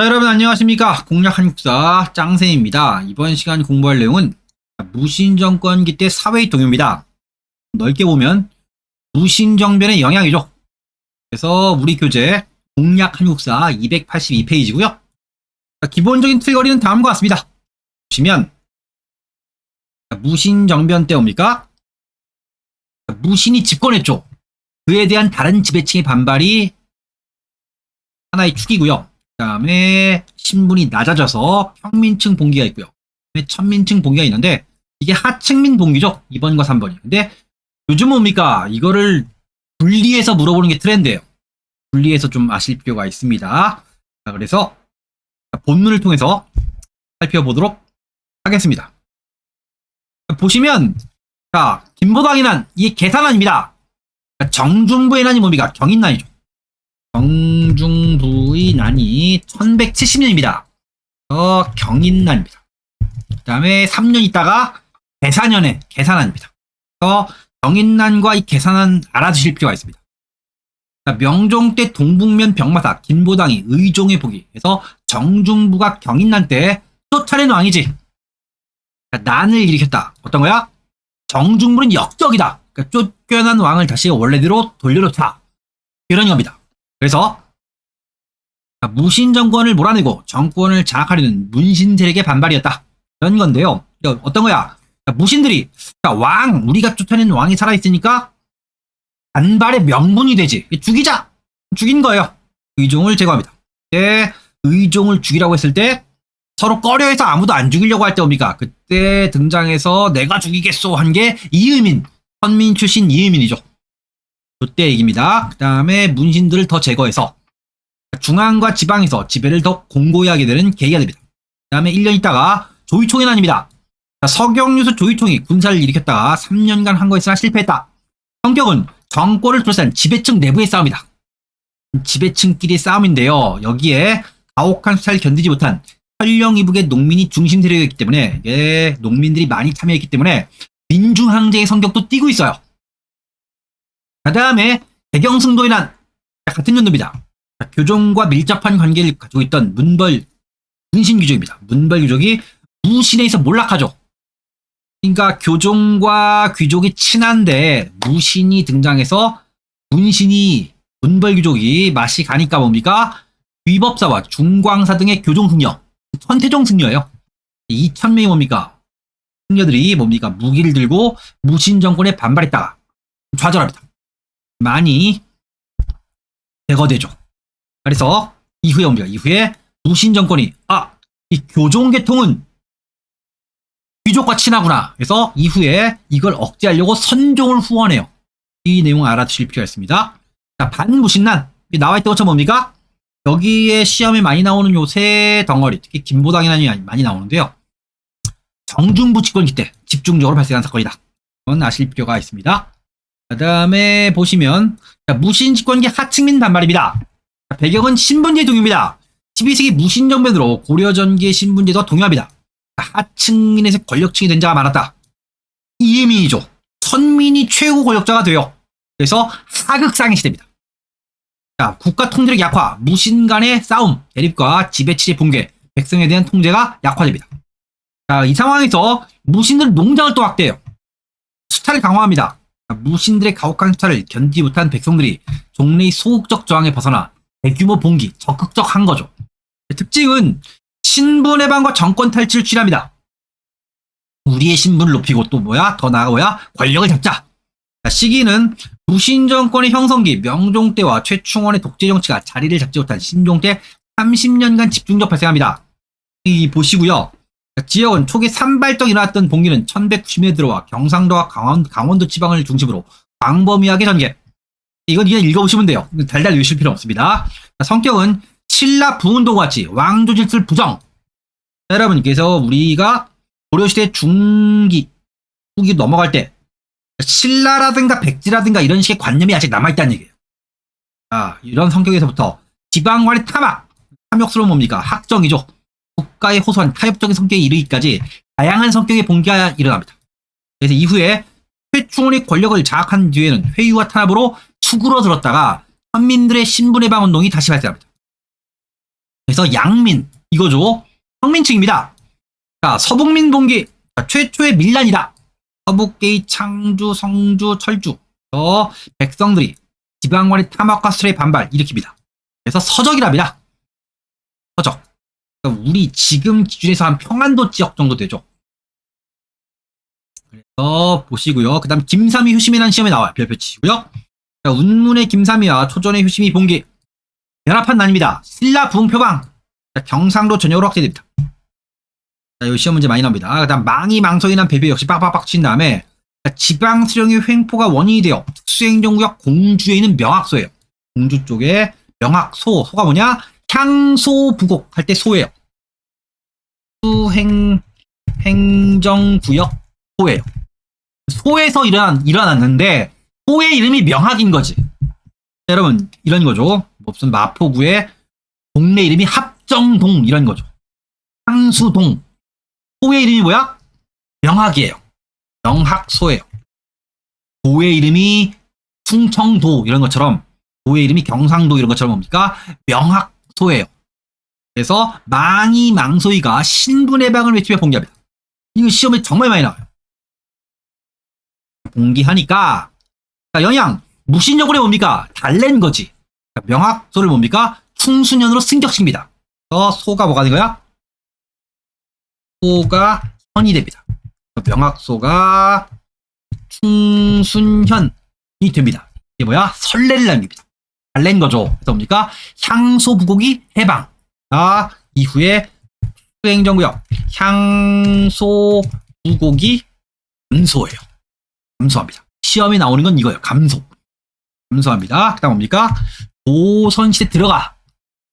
자, 여러분 안녕하십니까? 공략 한국사 짱쌤입니다. 이번 시간 공부할 내용은 무신정권기 때 사회의 동요입니다. 넓게 보면 무신정변의 영향이죠. 그래서 우리 교재 공략 한국사 282페이지고요. 기본적인 틀거리는 다음과 같습니다. 보시면 무신정변 때 뭡니까? 무신이 집권했죠. 그에 대한 다른 지배층의 반발이 하나의 축이고요. 그 다음에 신분이 낮아져서 평민층 봉기가 있고요. 그다음에 천민층 봉기가 있는데 이게 하층민 봉기죠. 2번과 3번이. 근데 요즘 뭡니까? 이거를 분리해서 물어보는 게 트렌드예요. 분리해서 좀 아실 필요가 있습니다. 자, 그래서 본문을 통해서 살펴보도록 하겠습니다. 보시면 자, 김보당의 난, 이게 계산난입니다. 정중부의 난이 뭡니까? 경인난이죠. 정중부의 난이 1170년입니다. 경인난입니다. 그 다음에 3년 있다가 계산년에 계산난입니다. 경인난과 이 계산난 알아두실 필요가 있습니다. 명종 때 동북면 병마사 김보당이 의종에 복이 해서 정중부가 경인난 때 쫓아낸 왕이지. 난을 일으켰다. 어떤 거야? 정중부는 역적이다. 그러니까 쫓겨난 왕을 다시 원래대로 돌려놓자. 이런 겁니다. 그래서 무신정권을 몰아내고 정권을 장악하려는 문신 세력의 반발이었다. 이런 건데요. 어떤 거야? 무신들이 왕, 우리가 쫓아낸 왕이 살아있으니까 반발의 명분이 되지. 죽이자! 죽인 거예요. 의종을 제거합니다. 그때 의종을 죽이라고 했을 때 서로 꺼려해서 아무도 안 죽이려고 할 때 옵니까? 그때 등장해서 내가 죽이겠소 한 게 이의민, 선민 출신 이의민이죠. 그때 얘기입니다. 그 다음에 문신들을 더 제거해서 중앙과 지방에서 지배를 더 공고히 하게 되는 계기가 됩니다. 그 다음에 1년 있다가 조의총의 난입니다. 서경유수 조의총이 군사를 일으켰다가 3년간 한 거였으나 실패했다. 성격은 정권을 둘러싼 지배층 내부의 싸움이다. 지배층끼리의 싸움인데요. 여기에 가혹한 수사를 견디지 못한 현령 이북의 농민이 중심 세력이기 때문에 이게 농민들이 많이 참여했기 때문에 민중항쟁의 성격도 띠고 있어요. 그 다음에 대경승도의 난 같은 연도입니다. 교종과 밀접한 관계를 가지고 있던 문신귀족입니다. 문벌귀족이 무신에 의해서 몰락하죠. 그러니까 교종과 귀족이 친한데 무신이 등장해서 문벌귀족이 맛이 가니까 뭡니까? 위법사와 중광사 등의 교종 승려, 천태종 승려예요. 2,000명이 뭡니까? 승려들이 뭡니까? 무기를 들고 무신 정권에 반발했다가 좌절합니다. 많이 제거되죠. 그래서 이후에 옵니다. 이후에 무신 정권이 이 교종계통은 귀족과 친하구나. 그래서 이후에 이걸 억제하려고 선종을 후원해요. 이 내용 알아두실 필요가 있습니다. 자, 반무신난 나와있던 것처럼 뭡니까? 여기에 시험에 많이 나오는 요 세 덩어리, 특히 김보당의 난이 많이 나오는데요. 정중부 집권기 때 집중적으로 발생한 사건이다. 이건 아실 필요가 있습니다. 그 다음에 보시면 무신 집권기 하층민 반발입니다. 배경은 신분제 동요입니다. 12세기 무신정변으로 고려전기의 신분제도와 동요합니다. 하층민에서 권력층이 된 자가 많았다. 이의민이죠. 선민이 최고 권력자가 돼요. 그래서 하극상의 시대입니다. 자, 국가 통제력 약화, 무신 간의 싸움, 대립과 지배체제 붕괴, 백성에 대한 통제가 약화됩니다. 자, 이 상황에서 무신들은 농장을 또 확대해요. 수차를 강화합니다. 무신들의 가혹한 수차를 견디지 못한 백성들이 종래의 소극적 저항에 벗어나 대규모 봉기, 적극적한 거죠. 특징은 신분 해방과 정권 탈취를 취합니다. 우리의 신분을 높이고 또 더 나아가 권력을 잡자. 자, 시기는 무신 정권의 형성기 명종 때와 최충원의 독재 정치가 자리를 잡지 못한 신종 때 30년간 집중적 발생합니다. 이 보시고요. 지역은 초기 산발적 일어났던 봉기는 1190년에 들어와 경상도와 강원도 지방을 중심으로 광범위하게 전개. 이건 그냥 읽어보시면 돼요. 달달 읽으실 필요 없습니다. 성격은 신라 부운동과 같이 왕조 질서를 부정. 여러분, 그래서 우리가 고려시대 중기, 후기 넘어갈 때 신라라든가 백지라든가 이런 식의 관념이 아직 남아있다는 얘기예요. 이런 성격에서부터 지방관의 탐욕스러운 뭡니까? 학정이죠. 국가에 호소한 타협적인 성격에 이르기까지 다양한 성격의 봉기가 일어납니다. 그래서 이후에 최충원의 권력을 장악한 뒤에는 회유와 탄압으로 수그러들었다가 선민들의 신분해방 운동이 다시 발생합니다. 그래서 그래서 양민 이거죠. 평민층입니다. 자, 서북민 봉기 최초의 밀란이다. 서북계의 창주, 성주, 철주 백성들이 지방관의 탐욕과 수레의 반발 일으킵니다. 그래서 서적이랍니다. 서적. 그러니까 우리 지금 기준에서 한 평안도 지역 정도 되죠. 그래서 보시고요. 그 다음 김삼위 효심이라는 시험에 나와요. 별표 치시고요. 자, 운문의 김삼위와 초전의 효심이 봉기 연합한 난입니다. 신라 부흥표방 경상도 전역으로 확대됩니다. 자, 이 시험 문제 많이 나옵니다. 그 다음 망이 망소인한 배배 역시 빡빡빡 친 다음에 지방 수령의 횡포가 원인이 되어 특수행정구역 공주에 있는 명학소예요. 공주 쪽에 명학소, 소가 뭐냐? 향소부곡 할 때 소예요. 행정구역 소예요. 소에서 일어났는데 소의 이름이 명학인 거지. 자, 여러분 이런 거죠. 무슨 마포구의 동네 이름이 합정동 이런 거죠. 향수동. 소의 이름이 뭐야? 명학이에요. 명학소예요. 도의 이름이 충청도 이런 것처럼 도의 이름이 경상도 이런 것처럼 뭡니까? 명학소예요. 그래서 망이 망소이가 신분의 방을 외치며 봉기합니다. 이거 시험에 정말 많이 나와요. 봉기하니까 자, 영양 무신여군에 뭡니까? 달랜 거지. 자, 명학소를 뭡니까? 충순현으로 승격시킵니다. 그래서 소가 뭐가 된 거야? 소가 현이 됩니다. 명학소가 충순현이 됩니다. 이게 뭐야? 설레를 남깁니다. 달랜 거죠. 그래서 뭡니까? 향소부곡이 해방. 자, 이후에 수행정구역 향소부곡이 감소예요. 감소합니다. 시험에 나오는 건 이거예요. 감소. 감소합니다. 그 다음 뭡니까? 조선시대 들어가.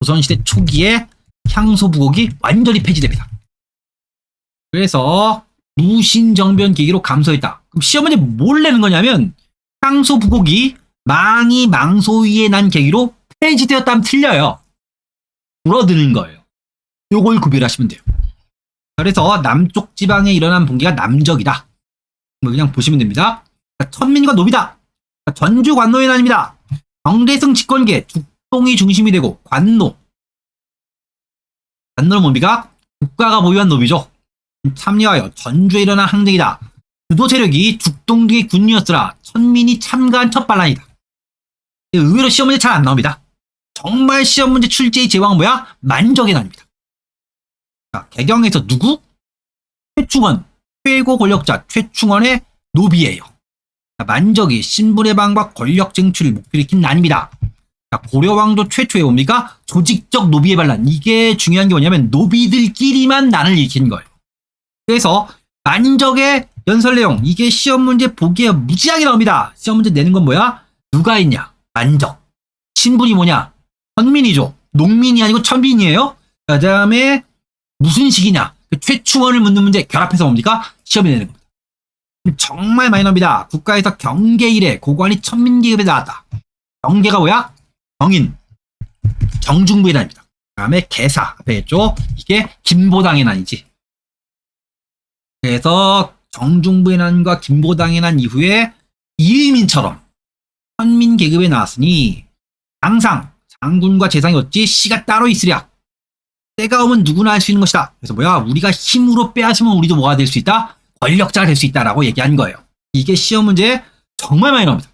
조선시대 초기에 향소부곡이 완전히 폐지됩니다. 그래서 무신정변 계기로 감소했다. 그럼 시험 문제 뭘 내는 거냐면 향소부곡이 망이 망소위에 난 계기로 폐지되었다면 틀려요. 줄어드는 거예요. 요걸 구별하시면 돼요. 그래서 남쪽 지방에 일어난 봉기가 남적이다. 그냥 보시면 됩니다. 천민과 노비다. 전주 관노의 난입니다. 정대승 집권기에 죽동이 중심이 되고 관노는 뭡니까? 국가가 보유한 노비죠. 참여하여 전주에 일어난 항쟁이다. 주도 세력이 죽동 등의 군이었으나 천민이 참가한 첫 반란이다. 의외로 시험 문제 잘 안 나옵니다. 정말 시험 문제 출제의 제왕은 뭐야? 만적의 난입니다. 자, 개경에서 누구? 최충원, 최고 권력자 최충원의 노비예요. 자, 만적이 신분의 방과 권력 쟁취를 목표로 익힌 난입니다. 자, 고려왕조 최초의 뭡니까? 조직적 노비의 반란. 이게 중요한 게 뭐냐면 노비들끼리만 난을 일으킨 거예요. 그래서 만적의 연설 내용 이게 시험 문제 보기에 무지하게 나옵니다. 시험 문제 내는 건 뭐야? 누가 있냐? 만적. 신분이 뭐냐? 천민이죠. 농민이 아니고 천민이에요. 그 다음에 무슨 시기냐? 그 최충원을 묻는 문제 결합해서 뭡니까? 시험에 내는 겁니다. 정말 많이 나옵니다. 국가에서 경계 이래 고관이 천민계급에 나왔다. 경계가 뭐야? 경인. 정중부의 난입니다. 그 다음에 개사 앞에 했죠. 이게 김보당의 난이지. 그래서 정중부의 난과 김보당의 난 이후에 이의민처럼 천민 계급에 나왔으니 항상 장군과 재상이 어찌 씨가 따로 있으랴. 때가 오면 누구나 할 수 있는 것이다. 그래서 뭐야? 우리가 힘으로 빼앗으면 우리도 뭐가 될 수 있다? 권력자가 될 수 있다라고 얘기한 거예요. 이게 시험 문제 정말 많이 나옵니다.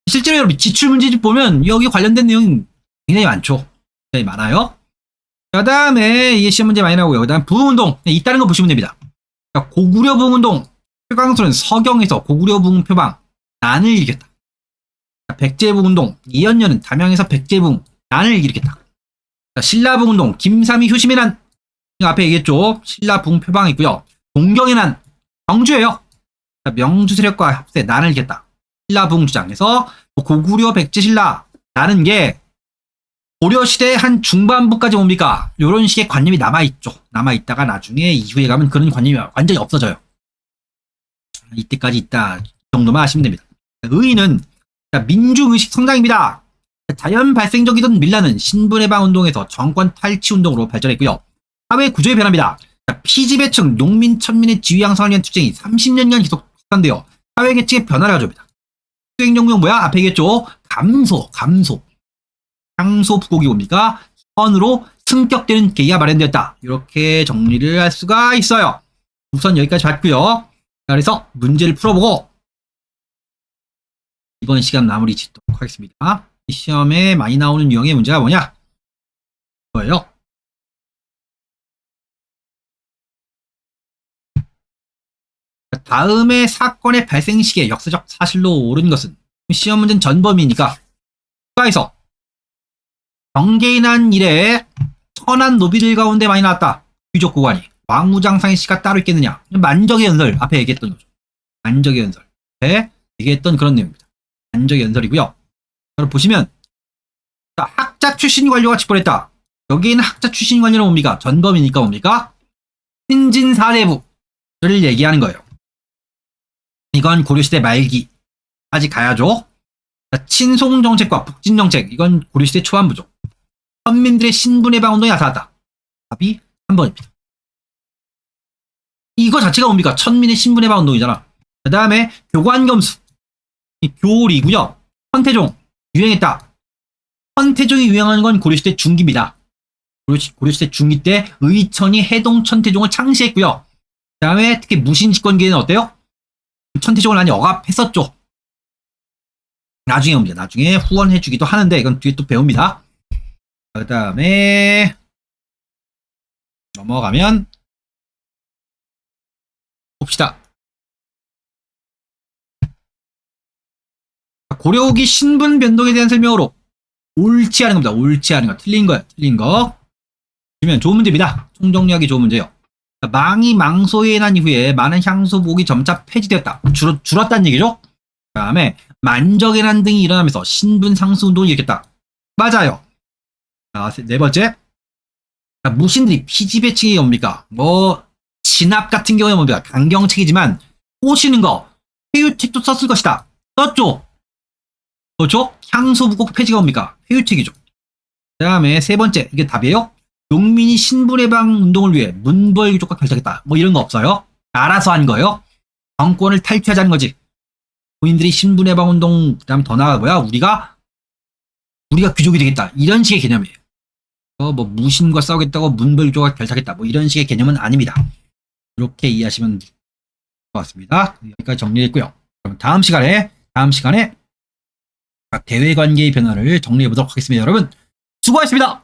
실제로 여러분 지출 문제집 보면 여기 관련된 내용이 굉장히 많죠. 굉장히 많아요. 그 다음에 이게 시험 문제 많이 나오고요. 그 다음 부흥운동 있다는 거 보시면 됩니다. 고구려 부흥운동 최광소는 서경에서 고구려 부흥 표방 난을 일으켰다. 백제부흥운동 이연녀는 담양에서 백제부흥 난을 일으켰다. 신라 부흥운동 김삼위 효심의 난 앞에 얘기했죠. 신라 부흥 표방이 있고요. 동경의 난 경주예요. 명주 세력과 합세 난을 일으켰다. 신라 부흥 주장에서 고구려 백제 신라 나는 게 고려시대 한 중반부까지 뭡니까? 이런 식의 관념이 남아있죠. 남아있다가 나중에 이후에 가면 그런 관념이 완전히 없어져요. 이때까지 있다. 이 정도만 아시면 됩니다. 의의는 민중의식 성장입니다. 자연 발생적이던 밀란은 신분해방 운동에서 정권 탈취 운동으로 발전했고요. 사회 구조의 변화입니다. 피지배층, 농민, 천민의 지위 양성을 위한 투쟁이 30년간 계속되어 사회계층의 변화를 가져옵니다. 수행정구역 뭐야? 앞에 얘기했죠. 감소. 향소부곡이 뭡니까? 선으로 승격되는 계기가 마련되었다. 이렇게 정리를 할 수가 있어요. 우선 여기까지 봤고요. 그래서 문제를 풀어보고 이번 시간 마무리 짓도록 하겠습니다. 이 시험에 많이 나오는 유형의 문제가 뭐냐? 이거예요. 다음의 사건의 발생 시기에 역사적 사실로 옳은 것은 시험 문제는 전범위니까 국가에서 경계에 난 이래 천한 노비들 가운데 많이 나왔다. 귀족 고관이 왕무장상의 시가 따로 있겠느냐? 만적의 연설 앞에 얘기했던 거죠. 만적의 연설 앞에 얘기했던 그런 내용입니다. 만적의 연설이고요. 여러분 보시면 자, 학자 출신 관료가 집권했다. 여기에는 학자 출신 관료는 뭡니까? 전범이니까 뭡니까? 신진사대부를 얘기하는 거예요. 이건 고려시대 말기까지 가야죠. 친송정책과 북진정책 이건 고려시대 초반부죠. 선민들의 신분해방 운동이 나타났다. 답이 3번입니다. 이거 자체가 뭡니까? 천민의 신분해방 운동이잖아. 그 다음에 교관검수 교리고요. 선태종 유행했다. 선태종이 유행하는 건 고려시대 중기입니다. 고려시대 중기 때 의천이 해동 천태종을 창시했고요. 그 다음에 특히 무신집권기에는 어때요? 천태종을 많이 억압했었죠. 나중에 옵니다. 나중에 후원해주기도 하는데 이건 뒤에 또 배웁니다. 그 다음에 넘어가면 봅시다. 고려 후기 신분 변동에 대한 설명으로 옳지 않은 겁니다. 옳지 않은 거. 틀린 거예요. 틀린 거. 보시면 좋은 문제입니다. 총정리하기 좋은 문제예요. 망이 망소에 난 이후에 많은 향수복이 점차 폐지되었다. 줄었다는 얘기죠. 그 다음에 만적의 난 등이 일어나면서 신분 상수 운동이 일으켰다. 맞아요. 자, 네 번째. 무신들이 피지배칭이 뭡니까? 뭐 진압 같은 경우에 뭡니까? 강경책이지만 꼬시는 거 회유책도 썼을 것이다. 썼죠. 그렇죠? 향수부국 폐지가 뭡니까? 회유책이죠. 그 다음에 세 번째 이게 답이에요. 농민이 신분해방 운동을 위해 문벌규족과 결탁했다. 뭐 이런 거 없어요. 알아서 한 거예요. 정권을 탈취하자는 거지. 본인들이 신분해방 운동 그다음 더 나아가고야 우리가 귀족이 되겠다. 이런 식의 개념이에요. 뭐 무신과 싸우겠다고 문벌규족과 결탁했다. 뭐 이런 식의 개념은 아닙니다. 이렇게 이해하시면 될 것 같습니다. 여기까지 정리했고요. 그럼 다음 시간에 대외관계의 변화를 정리해 보도록 하겠습니다. 여러분 수고하셨습니다.